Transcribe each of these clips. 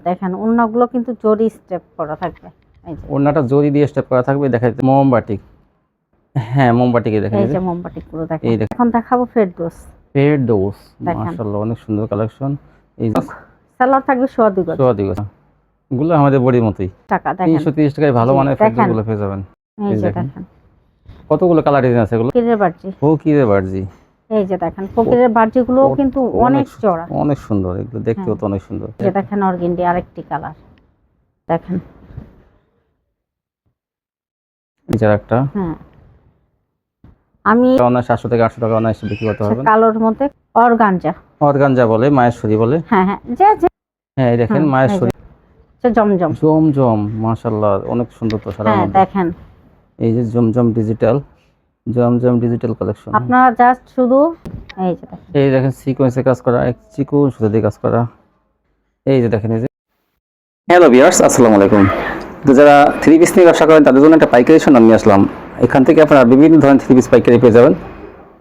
দেখেন ওড়নাগুলো কিন্তু জরি স্টেপ করা থাকবে। এই যে ওড়নাটা জরি দিয়ে স্টেপ করা থাকবে। দেখা যাচ্ছে মোমবাটিক, হ্যাঁ মোমবাটিকে দেখেন, এই যে মোমবাটিক পুরো দেখেন। এই দেখেন এখন দেখাবো ফেরদৌস। ফেরদৌস, দেখেন মাশাআল্লাহ অনেক সুন্দর কালেকশন। এই যে সালোয়ার থাকবে সোয়া 2 গজ। সোয়া 2 গজ, গুলো আমাদের বডির মতোই। টাকা দেখেন 330 টাকায় ভালো জি, মানের দেখেন। ফেরদৌসগুলো পেয়ে যাবেন। এই যে দেখেন কতগুলো কালার ডিজাইন আছে এগুলো। ফকিরের বার্জি, ও কি রে বার্জি, এই যে দেখেন ফকিরের বার্জিগুলো কিন্তু অনেক চড়া, অনেক সুন্দর, এগুলো দেখতেও তো অনেক সুন্দর। এই যে দেখেন অর্গেন্ডি আরেকটি কালার দেখেন। এই যে একটা হ্যাঁ আমি অনায়াসে 700 থেকে 800 টাকা অনায়াসে বিক্রি করতে পারবেন। কালোর মধ্যে অর্গানজা, অর্গানজা বলে, মায়েশ্বরী বলে। হ্যাঁ হ্যাঁ যে যে হ্যাঁ এই দেখেন মায়েশ্বরী, জমজম জমজম, মাশাআল্লাহ অনেক সুন্দর তো সারা হ্যাঁ মধ্যে। দেখেন এই যে জমজম ডিজিটাল, জমজম ডিজিটাল কালেকশন। আপনারা জাস্ট শুধু এই যে দেখেন, এই দেখেন সিকোয়েন্সে কাজ করা, এক চিকন সুতা দিয়ে কাজ করা। এই যে দেখেন, এই যে হ্যালো ভিউয়ার্স, আসসালামু আলাইকুম। তো যারা থ্রি পিস নিয়ে ব্যবসা করেন তাদের জন্য একটা পাইকারি সন্ধান নিয়ে আসলাম। এখান থেকে আপনারা বিভিন্ন ধরনের থ্রি পিস পাইকারি পেয়ে যাবেন।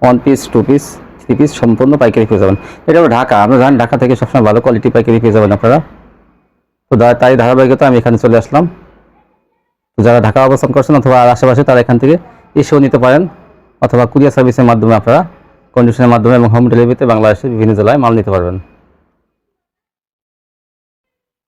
1 পিস 2 পিস 3 পিস সম্পূর্ণ পাইকারি পেয়ে যাবেন। এটা হলো ঢাকা, আপনারা জানেন ঢাকা থেকে সবসময় ভালো কোয়ালিটি পাইকারি পেয়ে যাবেন আপনারা। তো তাই ধারাবাহিকতা আমি এখানে চলে আসলাম। তো যারা ঢাকা অবস্থান করছেন অথবা আশেপাশে তারা এখান থেকে এসেও নিতে পারেন, অথবা কুরিয়ার সার্ভিসের মাধ্যমে আপনারা কন্ডিশনের মাধ্যমে এবং হোম ডেলিভারিতে বাংলাদেশের বিভিন্ন জেলায় মাল নিতে পারবেন।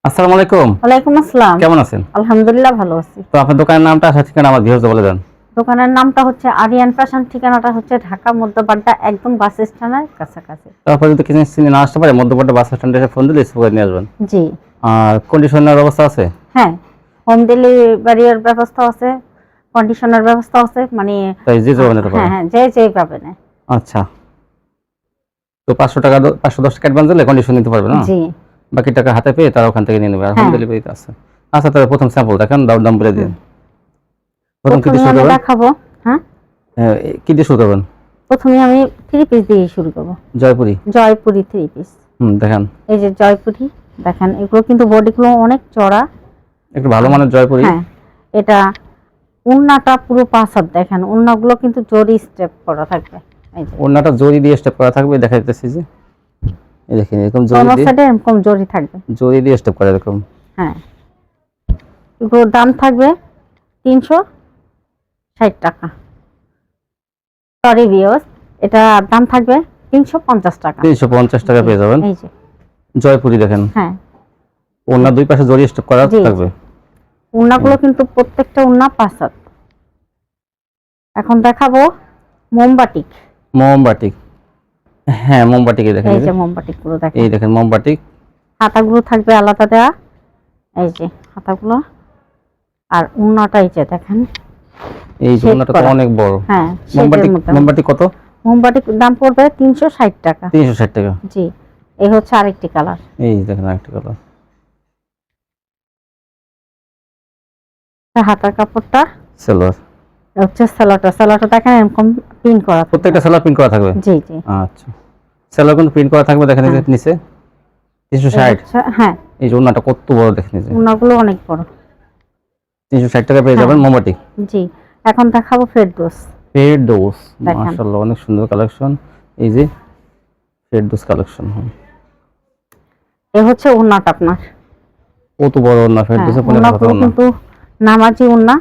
আসসালামু আলাইকুম। ওয়ালাইকুম আসসালাম। কেমন আছেন? আলহামদুলিল্লাহ ভালো আছি। তো আপনার দোকানের নামটা আসার ঠিকানা আমার ভিউয়ার্সদের বলে দেন। দোকানের নামটা হচ্ছে আরিয়ান ফ্যাশন, ঠিকানাটা হচ্ছে ঢাকা মধ্যবাড্ডা একদম বাস স্ট্যান্ডের কাছাকাছি। তারপরে যদি কিছু চিনি না আসতে পারে মধ্যপাড়া বাস স্ট্যান্ডে এসে ফোন দিলে রিসিভ করে নিয়ে আসবেন। জি আর কন্ডিশনের ব্যবস্থা আছে? হ্যাঁ, হোম ডেলিভারির ব্যবস্থা আছে, কন্ডিশনার ব্যবস্থা আছে, মানে তাই যে যাবেন এটা হ্যাঁ হ্যাঁ যে পাবেন। আচ্ছা, তো 500 টাকা 510 টাকা অ্যাডভান্স দিলে কন্ডিশন নিতে পারবে না? জি বাকি টাকা হাতে পেয়ে তারা ওখান থেকে নিয়ে নেবে। আর হোম ডেলিভারিতে আছে। আচ্ছা, তাহলে প্রথম স্যাম্পল দেখেন, দাম বলে দিন। প্রথম কি দিয়ে শুরু করবেন? দেখাবো। হ্যাঁ কি দিয়ে শুরু করবেন? প্রথমে আমি 3 পিস দিয়ে শুরু করব। জয়পুরি 3 পিস। দেখেন এই যে জয়পুরি দেখেন, এগুলো কিন্তু বডিগুলো অনেক চড়া, একটু ভালো মানের জয়পুরি। হ্যাঁ এটা ওড়নাটা পুরো 5 হাত দেখেন, ওড়নাগুলো কিন্তু জরি স্টেপ করা থাকবে। এই যে ওড়নাটা জরি দিয়ে স্টেপ করা থাকবে, দেখা যাচ্ছে যে এই দেখেন এরকম জরি দিয়ে, সাইডে এরকম জরি থাকবে, জরি দিয়ে স্টেপ করা এরকম। হ্যাঁ এগুলোর দাম থাকবে 360 টাকা। সরি ভিউয়ার্স, এটা দাম থাকবে 350 টাকা। 350 টাকা পেয়ে যাবেন। এই যে জয়পুরি দেখেন, হ্যাঁ ওড়না দুই পাশে জরি স্টেপ করা থাকবে। ওড়নাগুলো কিন্তু প্রত্যেকটা ওড়না 5 হাত। এখন দেখাবো মোমবাটিক। মোমবাটিক, হ্যাঁ মোমবাটিকে দেখেন, এই যে মোমবাটিক পুরো দেখেন। এই দেখেন মোমবাটিক। হাতাগুলো থাকবে আলাদা দেওয়া, এই যে হাতাগুলো, আর ওড়নাটা এই যে দেখেন, এই ওড়নাটা তো অনেক বড়। হ্যাঁ মোমবাটিক কত? মোমবাটিক দাম পড়বে 360 টাকা। 360 টাকা। জি এই হচ্ছে আরেকটি কালার। এই দেখেন আরেকটি কালার। হাতার কাপড়টা সালোয়ার হচ্ছে সালোয়ারটা দেখেন এরকম পিন করা, প্রত্যেকটা সালোয়ার প্রিন্ট করা থাকবে। জি জি আচ্ছা, সালোয়ার কিন্তু প্রিন্ট করা থাকবে। দেখেন এই যে নিচে 360। হ্যাঁ এই যে ওড়নাটা কত বড় দেখেন, এই যে ওড়নাগুলো অনেক বড়। 360 টাকা পেয়ে যাবেন মোমবাটিক। জি এখন দেখাবো ফেরদৌস। মাশাআল্লাহ অনেক সুন্দর কালেকশন। এই যে ফেরদৌস কালেকশন, এই হচ্ছে ওড়নাটা আপনার কত বড় ওড়না ফেরদৌসের। কিন্তু নামাজি ওড়না,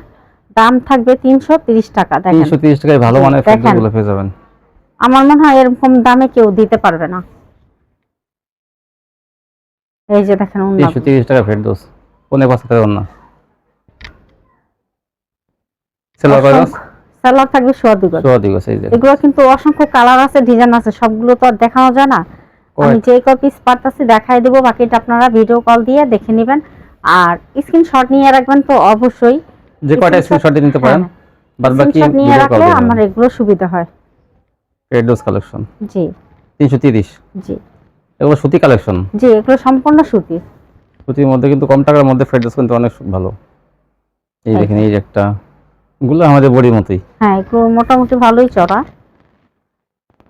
দাম থাকবে 330 টাকা। দেখেন 330 টাকায় ভালো মানের ফেরদৌসগুলো পেয়ে যাবেন। আমার মনে হয় এরকম দামে কেউ দিতে পারবে না। এই যে দেখেন ওড়না 330 টাকা ফেরদৌস, কোনে 5 টাকা ওড়না। সালোয়ার থাকবে সোয়া 2 গজ। এই যে এগুলো কিন্তু অসংখ্য কালার আছে, ডিজাইন আছে, সবগুলো তো আর দেখানো যায় না। আমি যে কপিস পারতাছি দেখাই দেব, বাকিটা আপনারা ভিডিও কল দিয়ে দেখে নেবেন আর স্ক্রিনশট নিয়ে রাখবেন। তো অবশ্যই যে কয়টা স্ক্রিনশট দিয়ে নিতে পারেন, বাদ বাকি নিয়ে রাখলে আমার এগুলো সুবিধা হয়। ফেরদৌস কালেকশন জি 330। জি এগুলো সুতি কালেকশন। জি এগুলো সম্পূর্ণ সুতি। সুতির মধ্যে কিন্তু কম টাকার মধ্যে ফেরদৌস কিন্তু অনেক ভালো। এই দেখেন এই যে একটা, গুলো আমাদের বডির মতোই। হ্যাঁ এগুলো মোটামুটি ভালোই চড়া।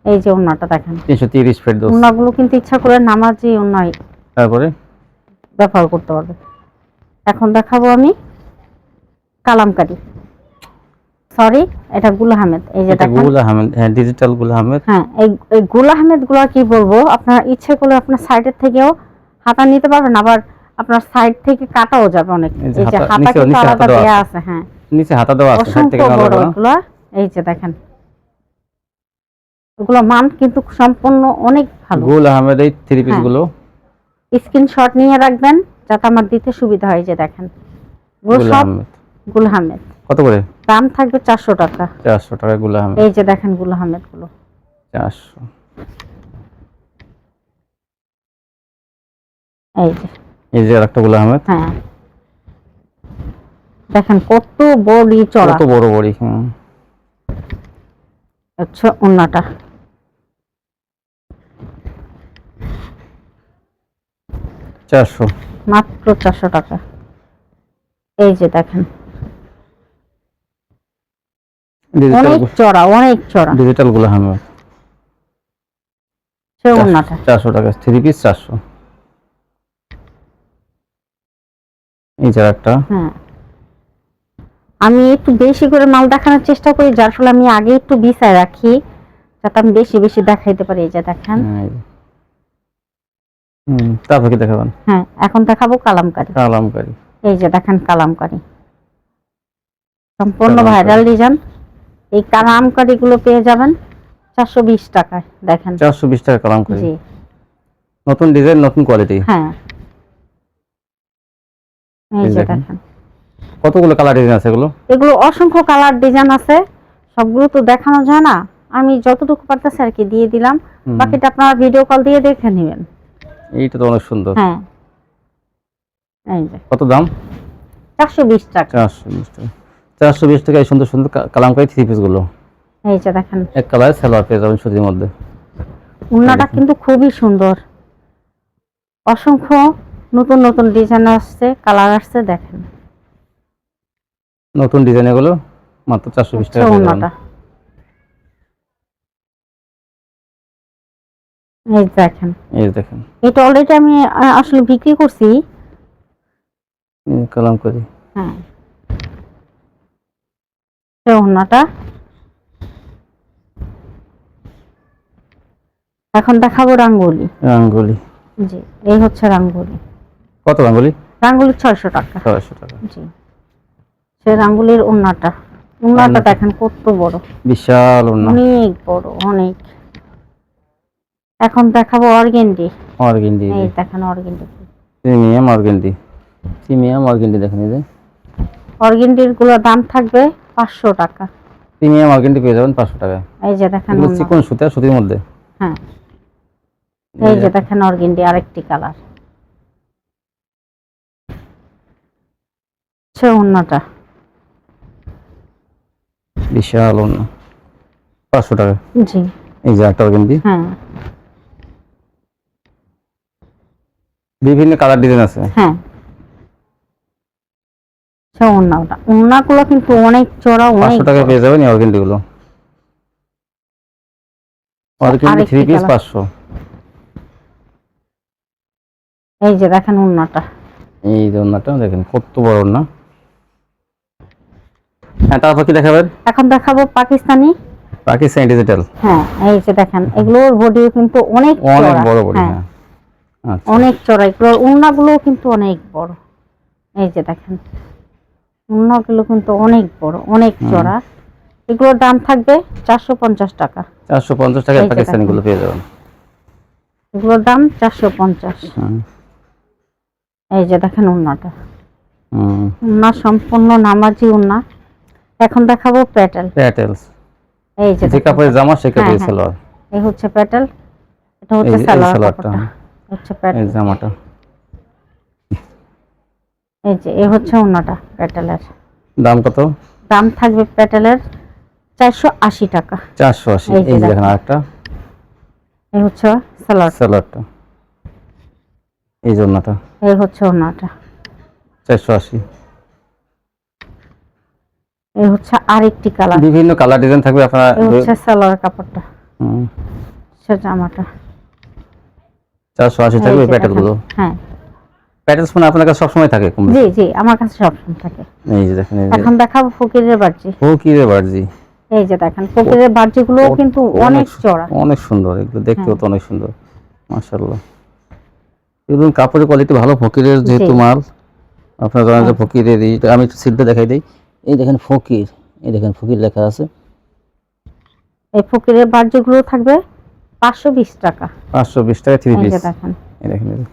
এই যে ওড়নাটা দেখেন 330 ফেরদৌস। ওড়নাগুলো কিন্তু ইচ্ছা করে নামাজি ওড়নাই তারপরে ব্যবহার করতে পারবে। এখন দেখাবো আমি কালামকারী, সরি এটা গুল আহমেদ। এই যে দেখেন গুল আহমেদ, হ্যাঁ ডিজিটাল গুল আহমেদ। হ্যাঁ এই গুল আহমেদ গুলো কি বলবো, আপনার ইচ্ছে করলে আপনার সাইডের থেকেও হাতা নিতে পারবেন, আবার আপনার সাইড থেকে কাটাও যাবে অনেক। এই যে এই যে হাতা- হাতা নিচে- কিন্তু নিচে হাতা আলাদা দেওয়া দেয়া আছে। আছে, হ্যাঁ নিচে হাতা দেওয়া আছে, সাইড থেকে অসংখ্য নেওয়া বড় যাবে না। এগুলো। এই যে দেখেন এগুলো মান কিন্তু সম্পূর্ণ অনেক ভালো। গুল আহমেদ এই থ্রি পিস হ্যাঁ। গুলো, স্ক্রিনশট নিয়ে রাখবেন যাতে আমার দিতে সুবিধা হয়। এই যে দেখেন এগুলো গুল সব আহমেদ। গুল আহমেদ। কত করে? দাম থাকবে 400 টাকা। 400 টাকা গুল আহমেদ। এই যে দেখেন গুল আহমেদ গুলো 400। এই যে এই যে আরেকটা গুল আহমেদ, হ্যাঁ দেখেন কত বড়ি চড়া। কত বড় বড়ি। হ্যাঁ, আচ্ছা ওন্নাটা 400। মাত্র 400 টাকা। এই যে দেখেন ডিজিটাল অনেক চড়া, অনেক চড়া। ডিজিটাল গুল আহমেদ সে ওন্নাটা 400 টাকা, থ্রি পিস 400। এই যে একটা, হ্যাঁ আমি একটু বেশি করে মাল দেখানোর চেষ্টা করি, যার ফলে আমি আগে একটু বিছায় রাখি যাতে আমি বেশি বেশি দেখাইতে পারি। এই যে দেখেন তারপর কি দেখাবেন? হ্যাঁ এখন দেখাবো কালামকারী। কালামকারী, এই যে দেখেন কালামকারী সম্পূর্ণ কালামকারী। Viral design. এই কালামকারী গুলো পেয়ে যাবেন 420 টাকায়। দেখেন 420 টাকা কালামকারী। জি নতুন ডিজাইন, নতুন কোয়ালিটি। হ্যাঁ এই এই যে দেখেন। দেখেন কতগুলো কালার ডিজাইন আছে এগুলো? এগুলো অসংখ্য কালার ডিজাইন আছে, সবগুলো তো দেখানো যায় না, আমি যতটুকু পারতেছি আর কি দিয়ে দিলাম। বাকিটা আপনারা ভিডিও কল দিয়ে দেখে নেবেন। এইটা তো অনেক সুন্দর। হ্যাঁ এই যে কত দাম? 420 টাকা। 420 টাকা। 420 টাকা এই সুন্দর সুন্দর কালামকারী থ্রি পিস গুলো। এই যে দেখেন এক কালার সালোয়ার পেয়ে যাবেন সুতির মধ্যে। উন্নাটা কিন্তু খুবই সুন্দর, অসংখ্য নতুন নতুন ডিজাইন আসছে, কালার আসছে। দেখেন নতুন ডিজাইন এগুলো মাত্র 420 টাকা পেয়ে যাবেন। উন্নাটা এই দেখেন, এই দেখেন এটা অলরেডি আমি আসলে বিক্রি করছি। কালামকারী। হ্যাঁ উন্নাটা এখন দেখাবো রাঙ্গুলি। রাঙ্গুলি, জি এই হচ্ছে রাঙ্গুলি। কত রাঙ্গুলি? রাঙ্গুলি 600 টাকা। 600 টাকা। জি সে রাঙ্গুলির উন্নাটা উন্নাটা। দেখেন কত বড়, বিশাল ওন্না, অনেক বড় অনেক। এখন দেখাবো অর্গেন্ডি। অর্গেন্ডি, এই দেখেন organdie, premium organdie, premium organdie দেখেন। এই যে অর্গেন্ডির গুলো দাম থাকবে 500 টাকা। প্রিমিয়াম অর্গেন্ডি পেয়ে যাবেন 500 টাকায়। এই যে দেখেন এগুলো ওন্না। চিকন সুতা, সুতির মধ্যে। হ্যাঁ এই যে দেখেন অর্গেন্ডি আরেকটি কালার। সে ওন্নাটা বিশাল ওন্না 500 টাকা। জি এই যে একটা অর্গেন্ডি, হ্যাঁ বিভিন্ন কালার ডিজাইন আছে। হ্যাঁ সে ওন্নাটা, ওন্নাগুলো কিন্তু অনেক চড়া, অনেক 500 টাকায় বড়। পেয়ে যাবেন এই অর্গেন্ডি গুলো। অর্গেন্ডি আরেকটি থ্রি পিস কালার। 500। এই যে দেখেন ওন্নাটা, এই যে ওন্নাটা দেখেন কত বড় ওন্না। হ্যাঁ তারপর কি দেখাবেন? এখন দেখাবো পাকিস্তানি। পাকিস্তানি ডিজিটাল, হ্যাঁ এই যে দেখেন এগুলোর বডিও কিন্তু অনেক অনেক চড়া। বড় বড়। হ্যাঁ হ্যাঁ আচ্ছা, অনেক চড়া, এগুলোর উন্নাগুলো কিন্তু অনেক বড়। এই যে দেখেন উন্নাগুলো কিন্তু অনেক বড়, অনেক চড়া। এগুলোর দাম থাকবে 450 টাকা। 450 টাকায় এই যে পাকিস্তানি দেখেন। গুলো পেয়ে যাবেন। এগুলোর দাম 450। হুম, এই যে দেখেন উন্নাটা, হুম, উন্না সম্পূর্ণ নামাজি উন্না। এখন দেখাবো প্যাটেল। প্যাটেলস, এই যে যে দেখেন কাপড়ের জামা সে কাপড়ের হ্যাঁ, হ্যাঁ। সালোয়ার। এই হচ্ছে প্যাটেল, এটা এই হচ্ছে এই সালোয়ার সালোয়ারটা, কাপড়টা, হচ্ছে এই প্যাটেল। জামাটা। এই যে এই হচ্ছে উন্নাটা প্যাটেলের। দাম কত? দাম থাকবে প্যাটেলের 480 টাকা। 480। এই যে এই যে দেখেন দেখেন। আরেকটা এই হচ্ছে সালোয়ার, সালোয়ারটা, এই জন্যটা এই হচ্ছে ওন্নাটা, 480। এই হচ্ছে আরেকটি কালার। বিভিন্ন কালার ডিজাইন থাকবে আপনারা। এই হচ্ছে সালোয়ার কাপড়টা, হুম, সে জামাটা। 480 এই থাকবে যে প্যাটেল দেখেন। গুলো। হ্যাঁ প্যাটেলস মানে আপনার কাছে সবসময় থাকে কম জি বেশি। জি আমার কাছে সবসময় থাকে। এই যে দেখেন, এই যে এখন দেখাবো ফকিরের বার্জি। ও কি রে বার্জি, এই যে দেখেন ফকিরের বার্জিগুলো কিন্তু অনেক চড়া। অনেক সুন্দর, এগুলো দেখতেও হ্যাঁ। তো অনেক সুন্দর মাশাআল্লাহ। এগুলো কাপড়ের কোয়ালিটি ভালো, ফকিরের যেহেতু জি। মাল, আপনারা জানেন যে আচ্ছা। ফকিরের আমি একটু সিলটা দেখাই দিই। এই দেখেন ফকির, এই দেখেন ফকির লেখা আছে। এই ফকিরের বার্জিগুলো থাকবে 520 টাকা। 520 টাকা 3 এই পিস। যে দেখেন, এই দেখেন এই যে।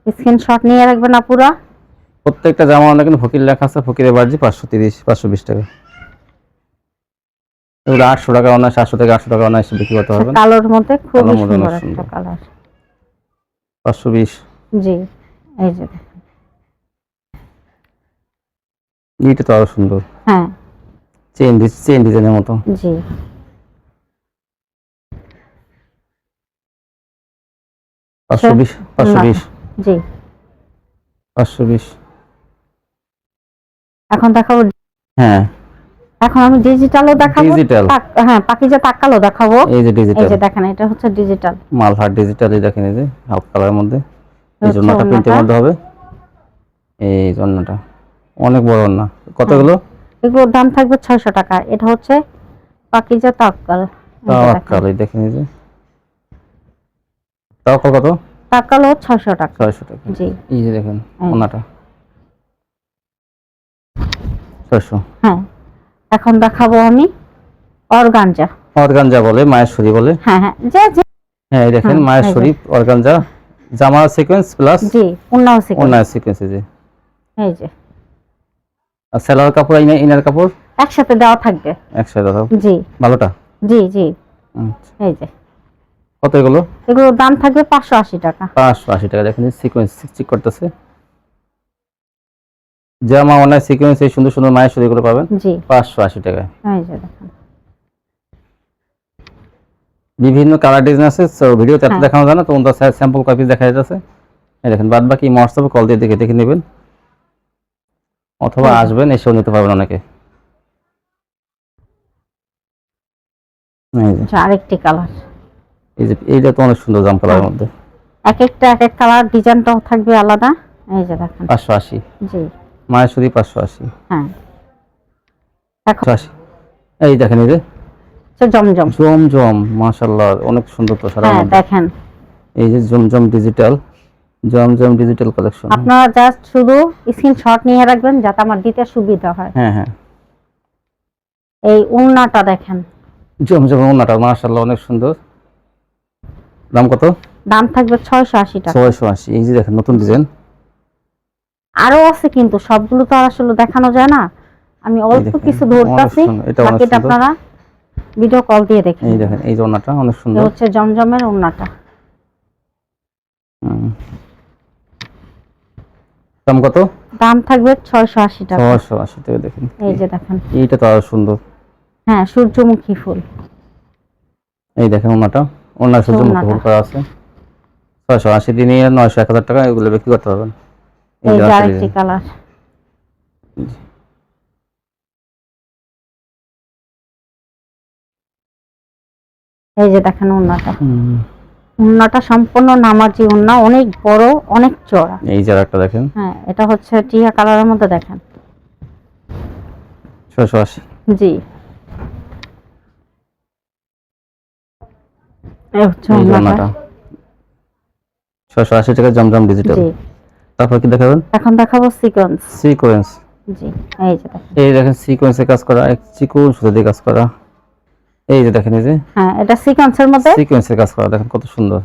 স্ক্রিনশট নিয়ে রাখবেন আপুরা। প্রত্যেকটা জামা অনেক কিন্তু ফকির লেখা আছে, ফকিরের বার্জি 530 520 টাকা। এগুলো 800 টাকা অনায়াসে, 700 থেকে 800 টাকা অনায়াসে বিক্রি করতে পারবেন। কালোর মধ্যে খুবই কালোর মধ্যে সুন্দর অনেক একটা সুন্দর। কালার। 520। জি, এই যে দেখেন। এইটা তো আরো সুন্দর, হ্যাঁ, চেন ডিজাইনের মতো। জি। 520 520 জি। 520। এখন দেখাবো, হ্যাঁ, এখন আমি ডিজিটালও দেখাবো। ডিজিটাল। হ্যাঁ, পাকিজা তাক্কালও দেখাবো। এই যে এই ডিজিটাল যে দেখেন, এটা হচ্ছে ডিজিটাল। মালহার ডিজিটালই দেখেন, এই যে হালকা কালারের মধ্যে। এই হচ্ছে জন্যটা প্রিন্টের ওড়নাটা। মধ্যে হবে। এই জন্যটা অনেক বড় না, হ্যাঁ, কতগুলো? এগুলোর দাম থাকবে 600 টাকা। এটা হচ্ছে পাকিজা তাক্কাল। এই যে দেখেন, তাওয়াক্কাল, এই দেখেন এই যে তাওয়াক্কাল কত? তাক্কালও 600 টাকা। 600 টাকা। জি। এই যে দেখেন এই। ওনাটা 600। হ্যাঁ, এখন দেখাবো আমি অর্গানজা। অর্গানজা বলে, মায়েশ্বরী বলে। হ্যাঁ হ্যাঁ, যে যে হ্যাঁ, এই দেখেন এই যে। মায়েশ্বরী অর্গানজা, জামা সিকোয়েন্স প্লাস জি, উন্নাও সিকোয়েন্স। ওনার সিকোয়েন্স। এই যে এই যে আর সেলার কাপড়, ইনার কাপড় একসাথে দেওয়া থাকবে। একসাথে দাও। জি ভালোটা। জি জি। আচ্ছা, এই যে কত এগুলো? এগুলোর দাম থাকবে 580 টাকা। 580 টাকা। দেখেন সিকোয়েন্স চিক করতেছে, জামা ওনার সিকোয়েন্স, এই সুন্দর সুন্দর মায়েশ্বরী গুলো পাবেন জি, 580 টাকায়। এই যে দেখেন। বিভিন্ন কালার ডিজাইন আছে, সো ভিডিওতে এত হ্যাঁ। দেখানো যায় না, তো ওটা স্যাম্পল কপি দেখা যাচ্ছে। এই দেখেন, বাদ বাকি হোয়াটসঅ্যাপে কল দিয়ে দেখে দেখে নেবেন, অথবা এই যে। আসবেন, এসেও নিতে পারবেন অনেকে। এই যে আচ্ছা, আরেকটি কালার। এই যে এইটা তো অনেক সুন্দর জাম কালারের মধ্যে। এক একটা এক এক কালার, ডিজাইনটাও থাকবে আলাদা। এই যে দেখেন। 580 জি। মায়েশ্বরী 580। হ্যাঁ, এখন 580। এই দেখেন এই যে হচ্ছে জমজম। জমজম, মাশাআল্লাহ অনেক সুন্দর তো সারার হ্যাঁ মধ্যে। দেখেন, এই যে জমজম ডিজিটাল, জমজম ডিজিটাল কালেকশন। আপনারা জাস্ট শুধু স্ক্রিনশট নিয়ে রাখবেন যাতে আমার দিতে সুবিধা হয়। হ্যাঁ হ্যাঁ, এই উন্নাটা দেখেন, জমজম ওনাটা মাশাআল্লাহ অনেক সুন্দর। দাম কত? দাম থাকবে 680 টাকা। 680। এই যে দেখেন নতুন ডিজাইন। আরো আছে কিন্তু সবগুলো তো আর আসলে দেখানো যায় না, আমি এই অল্প দেখেন কিছু অনেক ধরতাছি। সুন্দর, এটা অনেক বাকিটা সুন্দর। আপনারা ভিডিও কল দিয়ে দেখেন। এই দেখেন এই যে ওনাটা অনেক এটা সুন্দর। হচ্ছে জমজমের উন্নাটা। হুম। দাম কত? দাম থাকবে 680 টাকা। 680 টাকা। দেখেন এই যে দেখেন। এইটা তো আরো সুন্দর। হ্যাঁ, সূর্যমুখী ফুল। এই দেখেন ওনাটা, ওনার সূর্যমুখী ওড়নাটা। ফুল করা আছে। 680 দিনে 900 1000 টাকা এগুলো বিক্রি করতে পারবেন। এই এই যে যে আরেকটা আরেকটি ডিজাইন। কালার। এই যে দেখেন উন্নাটা। উন্নাটা সম্পূর্ণ নামাজি উন্না, অনেক বড়, অনেক চড়া। এই যে আরেকটা দেখেন হ্যাঁ, এটা হচ্ছে টিয়া কালারের মধ্যে দেখেন। 680। জি, এই হচ্ছে এই যে উন্নাটা। ওনাটা 680 টাকা, জমজম ডিজিটাল। জি, তারপর কি দেখাবেন? এখন দেখাবো সিকোয়েন্স। সিকোয়েন্স। জি, এই যে দেখেন। এই দেখেন সিকোয়েন্সে কাজ করা, এক চিকন সুতো দিয়ে কাজ করা। এই যে দেখেন এই যে হ্যাঁ, এটা সিকোয়েন্সের মধ্যে। সিকোয়েন্সে কাজ করা, দেখেন কত সুন্দর।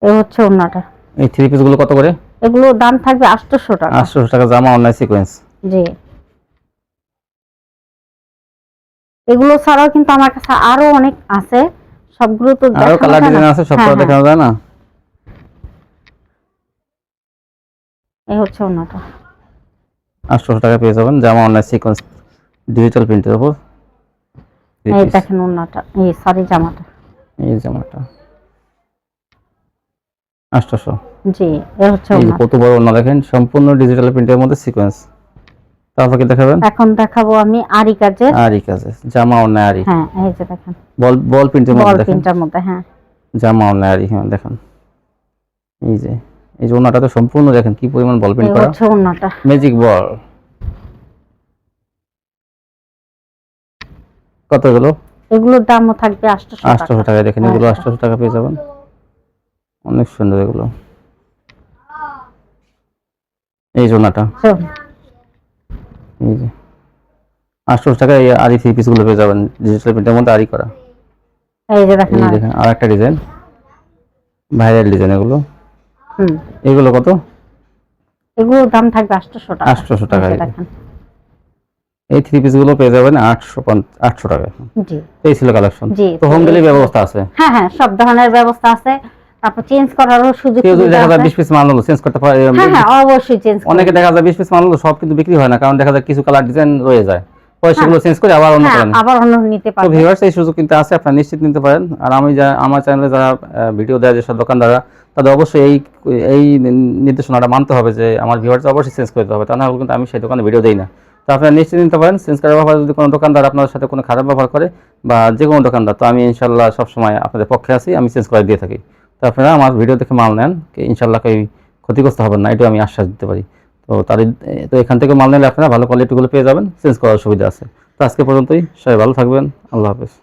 এই হচ্ছে উন্নাটা। এই থ্রি পিস গুলো কত করে? এগুলোর দাম থাকবে 800 টাকা। 800 টাকা জামা, অনলাইন সিকোয়েন্স। জি, এগুলো ছাড়াও কিন্তু আমার কাছে আরো অনেক আছে, সবগুলো তো আরো দেখানো কালার যায় না। ডিজাইন আছে, সব হ্যাঁ করা হ্যাঁ, দেখানো যায় না। এই হচ্ছে উন্নাটা। 800 টাকা পেয়ে যাবেন জামা, অনলাইন সিকোয়েন্স ডিজিটাল প্রিন্টের উপর। থ্রি এই পিস। দেখেন উন্নাটা, এই সরি জামাটা। এই জামাটা 800। জি, এই হচ্ছে এই যে উন্নাটা। কত বড় ওড়না দেখেন, সম্পূর্ণ ডিজিটাল প্রিন্টের মধ্যে সিকোয়েন্স। তারপর কি দেখাবেন? এখন দেখাবো আমি আরি কাজের। আরি কাজে জামা, অনলাইন আরি। হ্যাঁ, এই যে দেখেন, বল বল প্রিন্টের মধ্যে বল দেখেন, প্রিন্টার মধ্যে। হ্যাঁ, জামা অনলাইন আরি। হ্যাঁ দেখেন এই যে ওড়নাটা তো সম্পূর্ণ দেখেন কি পরিমাণ বল প্রিন্ট এই করা, হচ্ছে উন্নাটা। Magic ball. কত এগুলো? এগুলোর দামও থাকবে 800 টাকা। 800 টাকা। দেখেন হ্যাঁ, এগুলো 800 টাকা পেয়ে যাবেন, অনেক সুন্দর এগুলো। এই জোনাটা এই যে 800 টাকায় এই আরি থ্রি পিস গুলো পেয়ে যাবেন ডিজিটাল প্রিন্টের মধ্যে আরি করা। এই যে দেখেন এই দেখেন আর একটা ডিজাইন, ভাইরাল ডিজাইন এগুলো। এগুলো কত? এগুলোর দাম থাকবে 800 টাকা। 800 টাকা। দেখেন এই থ্রি পিস গুলো পেয়ে যাবেন 800 টাকা। জি এই ছিল কালেকশন। জি, তো হোম ডেলিভারি ব্যবস্থা আছে? হ্যাঁ হ্যাঁ, সব ধরনের ব্যবস্থা আছে। তারপর চেঞ্জ করারও সুযোগ কেউ যদি সুবিধা দেখা যায় আছে। 20 পিস মাল হলো চেঞ্জ করতে পারে। হ্যাঁ হ্যাঁ, অবশ্যই চেঞ্জ করতে। অনেকে দেখা যায় 20 পিস মাল হলো সব কিন্তু বিক্রি হয় না, কারণ দেখা যায় কিছু কালার ডিজাইন রয়ে যায়, পরে সেগুলো চেঞ্জ করে আবার অন্য হ্যাঁ, কালার আবার অন্য নিতে তো পারবেন। ভিউয়ার্স এই সুযোগ কিন্তু আছে, আপনারা নিশ্চিত নিতে পারেন। আর আমি আমার চ্যানেলে যারা ভিডিও দেয় যেসব দোকানদাররা, তাদের অবশ্যই এই নির্দেশনাটা মানতে হবে যে আমার ভিউয়ার্স অবশ্যই চেঞ্জ করতে হবে, তা না হলে কিন্তু আমি সেই দোকানে ভিডিও দেই না। তো আপনারা নিশ্চিত নিতে পারেন চেঞ্জ করার ব্যাপারে যদি কোনো দোকানদার আপনার সাথে কোনো খারাপ ব্যবহার করে বা যে কোনো দোকানদার, তো আমি ইনশাল্লাহ সবসময় আপনাদের পক্ষে আছি, আমি চেঞ্জ করে দিয়ে থাকি। তো আপনারা আমার ভিডিও দেখে মাল নেন, ইনশাল্লাহ কেউ ক্ষতিগ্রস্ত হবেন না, এটাও আমি আশ্বাস দিতে পারি। তো এখান থেকে মাল নিলে আপনারা ভালো কোয়ালিটিগুলো পেয়ে যাবেন, চেঞ্জ করার সুবিধা আছে। তো আজকে পর্যন্তই, সবাই ভালো থাকবেন, আল্লাহ হাফেজ।